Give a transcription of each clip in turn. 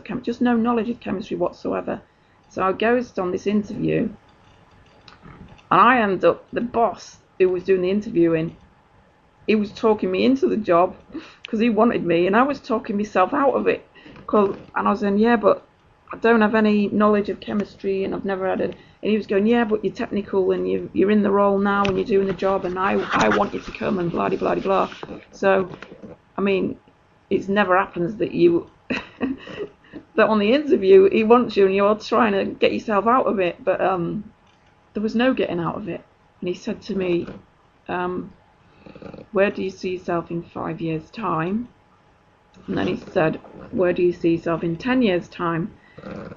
of chemistry, just no knowledge of chemistry whatsoever. So I goes on this interview, and I end up, the boss who was doing the interviewing, he was talking me into the job because he wanted me, and I was talking myself out of it. And I was saying, yeah, but I don't have any knowledge of chemistry, and I've never had it. And he was going, yeah, but you're technical, and you're in the role now, and you're doing the job, and I want you to come, and blah, blah, blah. So, I mean, it never happens that you, that on the interview, he wants you, and you're trying to get yourself out of it. But there was no getting out of it. And he said to me, where do you see yourself in 5 years' time? And then he said, where do you see yourself in 10 years' time?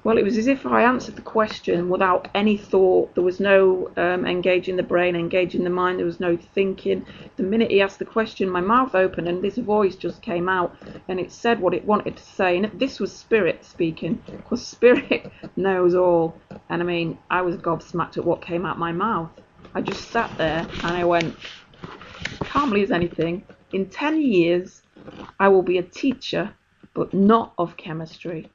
Well, it was as if I answered the question without any thought. There was no engaging the brain, engaging the mind. There was no thinking. The minute he asked the question, my mouth opened and this voice just came out, and it said what it wanted to say. And this was Spirit speaking, because Spirit knows all. And I mean, I was gobsmacked at what came out my mouth. I just sat there and I went, calmly as anything, in 10 years, I will be a teacher, but not of chemistry.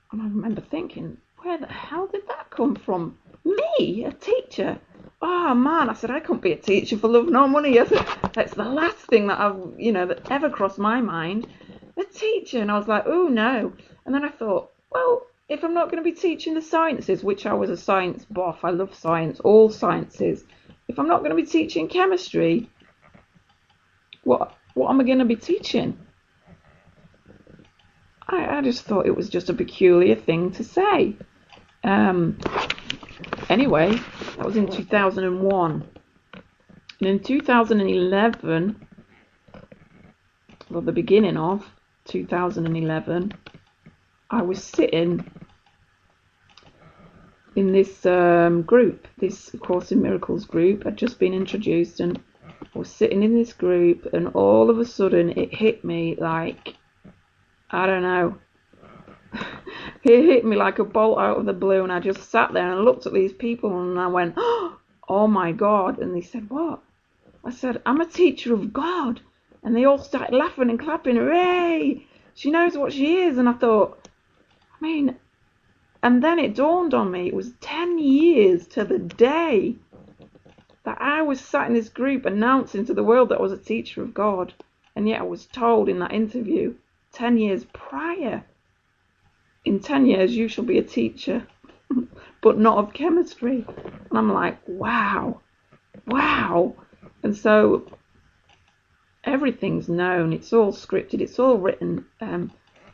And I remember thinking, where the hell did that come from? Me, a teacher? Oh man, I said, I couldn't be a teacher for love nor money. I said, that's the last thing that that ever crossed my mind. A teacher. And I was like, oh no. And then I thought, well, if I'm not going to be teaching the sciences, which I was a science buff, I love science, all sciences. If I'm not going to be teaching chemistry, what am I going to be teaching? I just thought it was just a peculiar thing to say. Anyway, that was in 2001. And in 2011, well, the beginning of 2011, I was sitting in this group, this Course in Miracles group. I'd just been introduced, and I was sitting in this group, and all of a sudden it hit me like, I don't know, it hit me like a bolt out of the blue, and I just sat there and looked at these people, and I went, oh my God. And they said, what? I said, I'm a teacher of God. And they all started laughing and clapping. Hooray! She knows what she is. And I thought, I mean, and then it dawned on me, it was 10 years to the day that I was sat in this group announcing to the world that I was a teacher of God. And yet I was told in that interview, 10 years prior, in 10 years you shall be a teacher, but not of chemistry. And I'm like, wow. And so everything's known, it's all scripted, it's all written.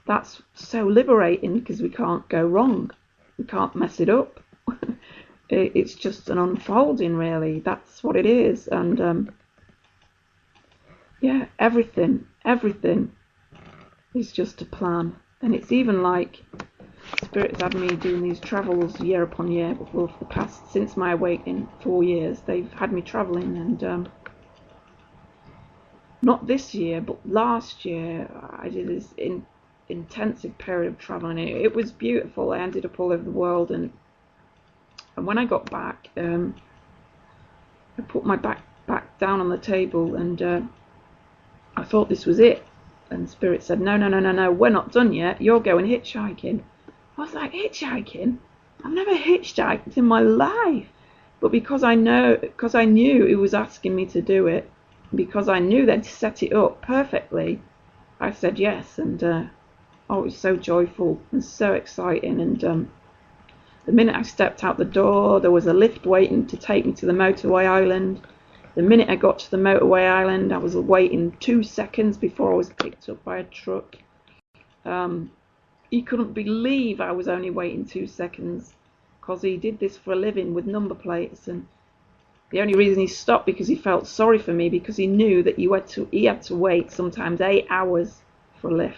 That's so liberating, because we can't go wrong, we can't mess it up. It's just an unfolding, really. That's what it is. And yeah, everything is just a plan. And it's even like Spirit's had me doing these travels year upon year for the past, since my awakening, 4 years. They've had me travelling, and not this year, but last year I did this intensive period of travelling. It was beautiful. I ended up all over the world, and when I got back, I put my back down on the table, and I thought this was it. And Spirit said, no, we're not done yet. You're going hitchhiking. I was like, hitchhiking? I've never hitchhiked in my life. But because I knew he was asking me to do it, because I knew they'd set it up perfectly, I said yes. And it was so joyful and so exciting. And the minute I stepped out the door, there was a lift waiting to take me to the motorway island. The minute I got to the motorway island, I was waiting 2 seconds before I was picked up by a truck. He couldn't believe I was only waiting 2 seconds, because he did this for a living with number plates. And the only reason he stopped, because he felt sorry for me, because he knew that he had to wait sometimes 8 hours for a lift.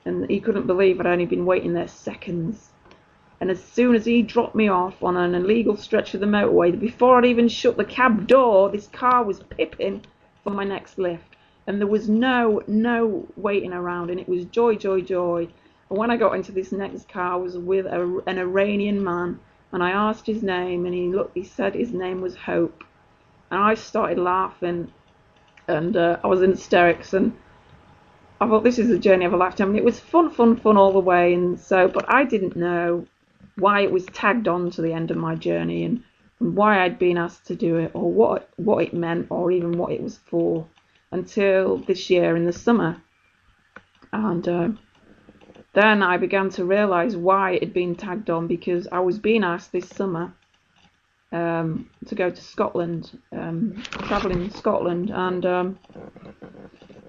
And he couldn't believe I'd only been waiting there seconds. And as soon as he dropped me off on an illegal stretch of the motorway, before I'd even shut the cab door, this car was pipping for my next lift. And there was no waiting around, and it was joy. And when I got into this next car, I was with an Iranian man, and I asked his name, and he said his name was Hope. And I started laughing, and I was in hysterics, and I thought this is the journey of a lifetime, and it was fun all the way. And so, but I didn't know why it was tagged on to the end of my journey, and why I'd been asked to do it, or what it meant, or even what it was for, until this year in the summer. And then I began to realise why it had been tagged on, because I was being asked this summer to go to Scotland, travelling in Scotland, and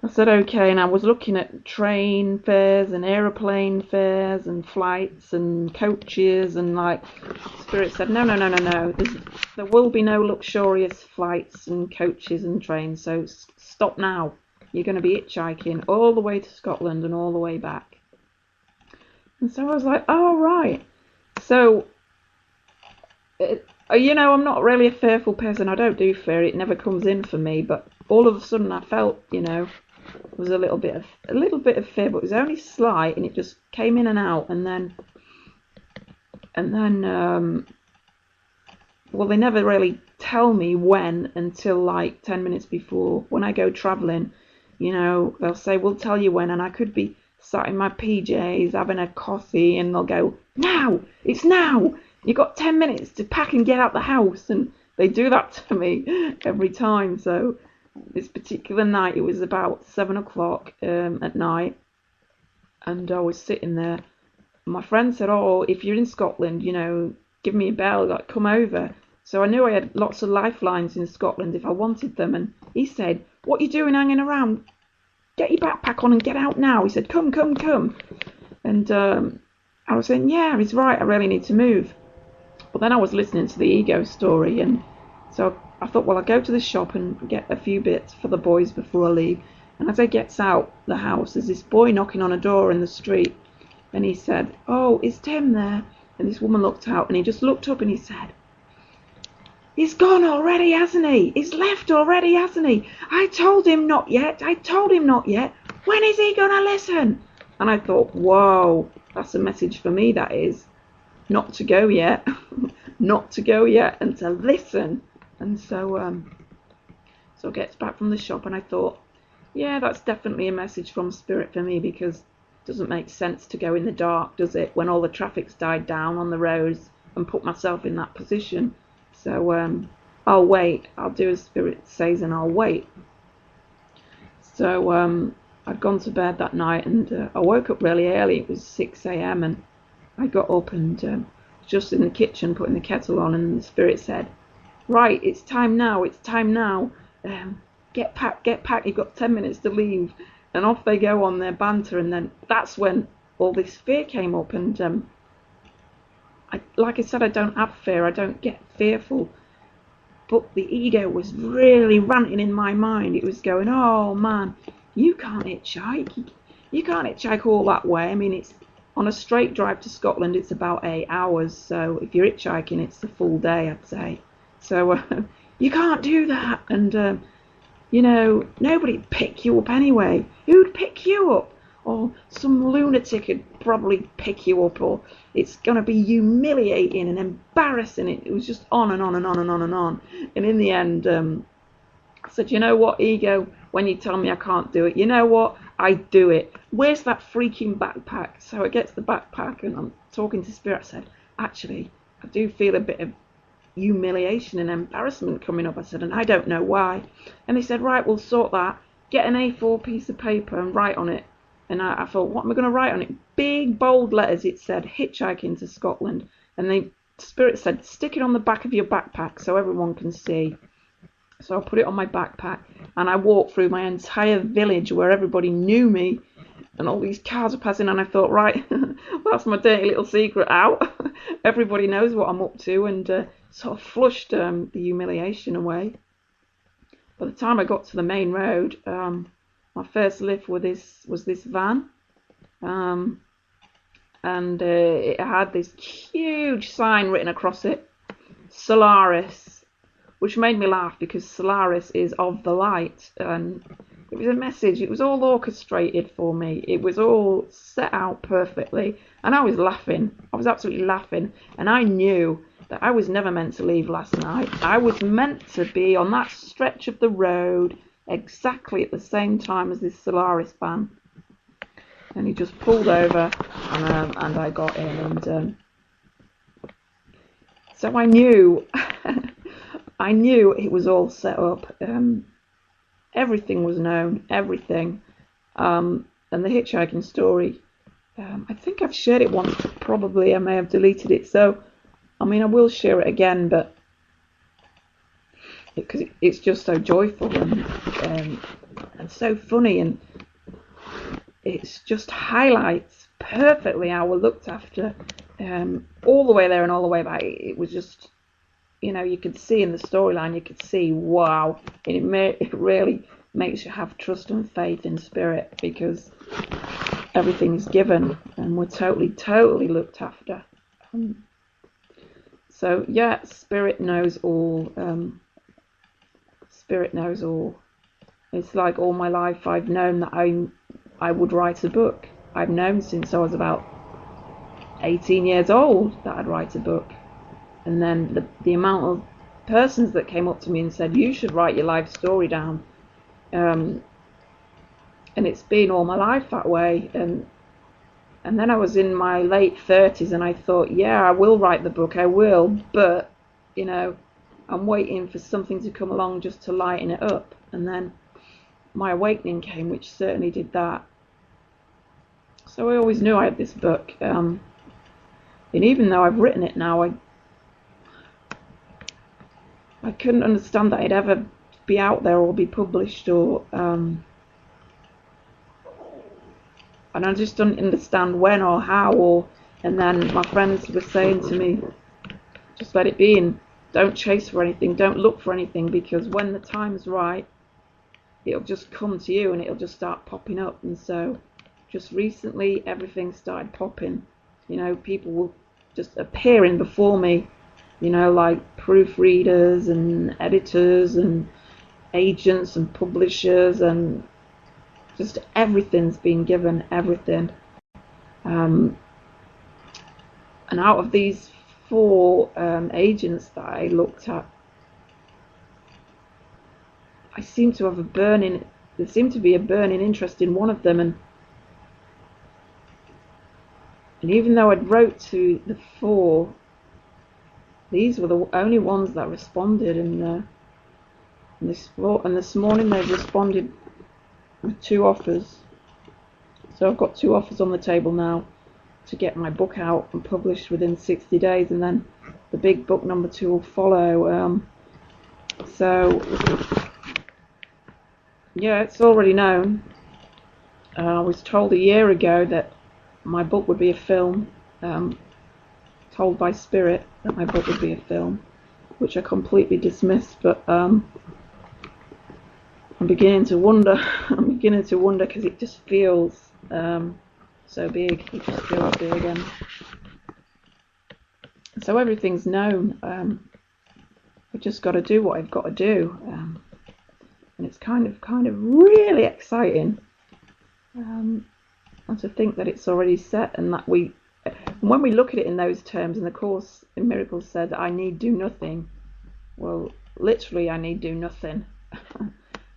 I said okay, and I was looking at train fares and aeroplane fares and flights and coaches, and like Spirit said, no, there will be no luxurious flights and coaches and trains, so stop now. You're going to be hitchhiking all the way to Scotland and all the way back. And so I was like, oh right. So I'm not really a fearful person. I don't do fear. It never comes in for me. But all of a sudden, I felt, there was a little bit of fear, but it was only slight, and it just came in and out. And then, well, they never really tell me when until like 10 minutes before. When I go travelling, they'll say, we'll tell you when, and I could be sat in my PJs having a coffee, and they'll go, now, it's now. You got 10 minutes to pack and get out the house, and they do that to me every time. So this particular night, it was about 7 o'clock at night, and I was sitting there. My friend said, "Oh, if you're in Scotland, give me a bell, like come over." So I knew I had lots of lifelines in Scotland if I wanted them. And he said, "What you doing hanging around? Get your backpack on and get out now." He said, "Come." And I was saying, "Yeah, he's right. I really need to move." But then I was listening to the ego story, and so I thought, well, I'll go to the shop and get a few bits for the boys before I leave. And as I gets out the house, there's this boy knocking on a door in the street, and he said, "Oh, is Tim there?" And this woman looked out, and he just looked up and he said, "He's gone already, hasn't he? He's left already, hasn't he? I told him not yet. When is he gonna listen?" And I thought, whoa, that's a message for me, that is. Not to go yet, not to go yet, and to listen. And so gets back from the shop, and I thought, yeah, that's definitely a message from Spirit for me, because it doesn't make sense to go in the dark, does it, when all the traffic's died down on the roads, and put myself in that position. So I'll wait. I'll do as Spirit says, and I'll wait. So I'd gone to bed that night, and I woke up really early. It was 6 a.m. and I got up and just in the kitchen putting the kettle on, and the Spirit said, "Right, it's time now. Get packed. You've got 10 minutes to leave." And off they go on their banter, and then that's when all this fear came up. And like I said, I don't have fear. I don't get fearful. But the ego was really ranting in my mind. It was going, "Oh man, you can't hitchhike. You can't hitchhike all that way. I mean, it's on a straight drive to Scotland, it's about 8 hours. So if you're hitchhiking, it's a full day, I'd say. So you can't do that. And, nobody'd pick you up anyway. Who'd pick you up? Or some lunatic would probably pick you up. Or it's going to be humiliating and embarrassing." It was just on and on and on and on and on. And in the end, I said, "You know what, ego, when you tell me I can't do it, you know what? I do it. Where's that freaking backpack?" So I get to the backpack, and I'm talking to Spirit. I said, "Actually, I do feel a bit of humiliation and embarrassment coming up." I said, "And I don't know why." And they said, "Right, we'll sort that. Get an A4 piece of paper and write on it." And I thought, what am I going to write on it? Big, bold letters. It said, "Hitchhiking to Scotland." And Spirit said, "Stick it on the back of your backpack so everyone can see." So I put it on my backpack, and I walked through my entire village where everybody knew me, and all these cars are passing, and I thought, right, that's my dirty little secret out. Everybody knows what I'm up to, and sort of flushed the humiliation away. By the time I got to the main road, my first lift was this van, and it had this huge sign written across it, Solaris, which made me laugh because Solaris is of the light, and it was a message. It was all orchestrated for me. It was all set out perfectly, and I was laughing. I was absolutely laughing, and I knew that I was never meant to leave last night. I was meant to be on that stretch of the road exactly at the same time as this Solaris van, And he just pulled over, and I got in, and so I knew, I knew it was all set up. Everything was known, everything. And the hitchhiking story, I think I've shared it once, probably I may have deleted it. So, I mean, I will share it again, but because it's just so joyful and so funny, and it's just highlights perfectly how we're looked after, all the way there and all the way back. It was just, you could see in the storyline, you could see, wow, and it really makes you have trust and faith in Spirit, because everything is given and we're totally looked after. So yeah, Spirit knows all. Spirit knows all. It's like all my life I've known that I would write a book. I've known since I was about 18 years old that I'd write a book. And then the amount of persons that came up to me and said, you should write your life story down. And it's been all my life that way. And then I was in my late 30s and I thought, yeah, I will write the book, I will. But, I'm waiting for something to come along just to lighten it up. And then my awakening came, which certainly did that. So I always knew I had this book. And even though I've written it now, I couldn't understand that it'd ever be out there or be published, or and I just didn't understand when or how. And then my friends were saying to me, just let it be, and don't chase for anything, don't look for anything, because when the time's right, it'll just come to you and it'll just start popping up. And so just recently everything started popping. People were just appearing before me, like proofreaders and editors and agents and publishers, and just everything's been given, everything. And out of these 4 agents that I looked at, there seemed to be a burning interest in one of them, and even though I'd wrote to the 4, these were the only ones that responded, and this morning they've responded with 2 offers. So I've got 2 offers on the table now to get my book out and published within 60 days, and then the big book number 2 will follow. So yeah, it's already known. I was told a year ago that my book would be a film, told by Spirit that my book would be a film, which I completely dismissed, but I'm beginning to wonder. I'm beginning to wonder, because it just feels so big. It just feels big, and so everything's known. I've just got to do what I've got to do, and it's kind of really exciting. And to think that it's already set, and that when we look at it in those terms, and the Course in Miracles said that I need do nothing. Well, literally, I need do nothing.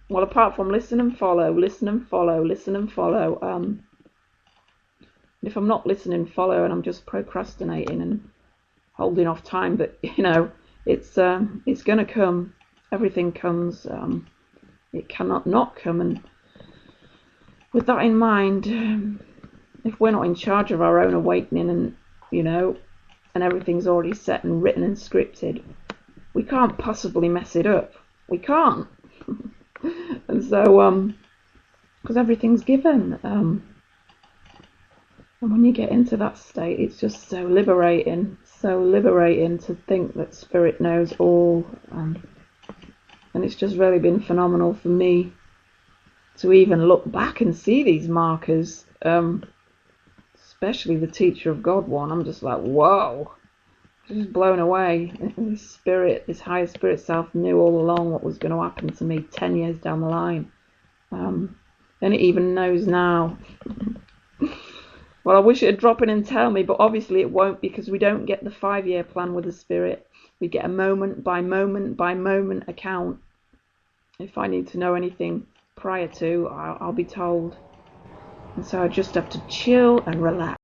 Well, apart from listen and follow, listen and follow, listen and follow. And if I'm not listening and follow, and I'm just procrastinating and holding off time, but it's going to come. Everything comes. It cannot not come. And with that in mind, if we're not in charge of our own awakening, and and everything's already set and written and scripted, we can't possibly mess it up. We can't. And so, because everything's given, and when you get into that state, it's just so liberating to think that Spirit knows all, and it's just really been phenomenal for me to even look back and see these markers, especially the Teacher of God one. I'm just like, whoa, just blown away. This Spirit, this higher Spirit self, knew all along what was going to happen to me 10 years down the line, and it even knows now. Well, I wish it'd drop in and tell me, but obviously it won't, because we don't get the 5-year plan with the Spirit. We get a moment by moment by moment account. If I need to know anything prior to, I'll be told. And so I just have to chill and relax.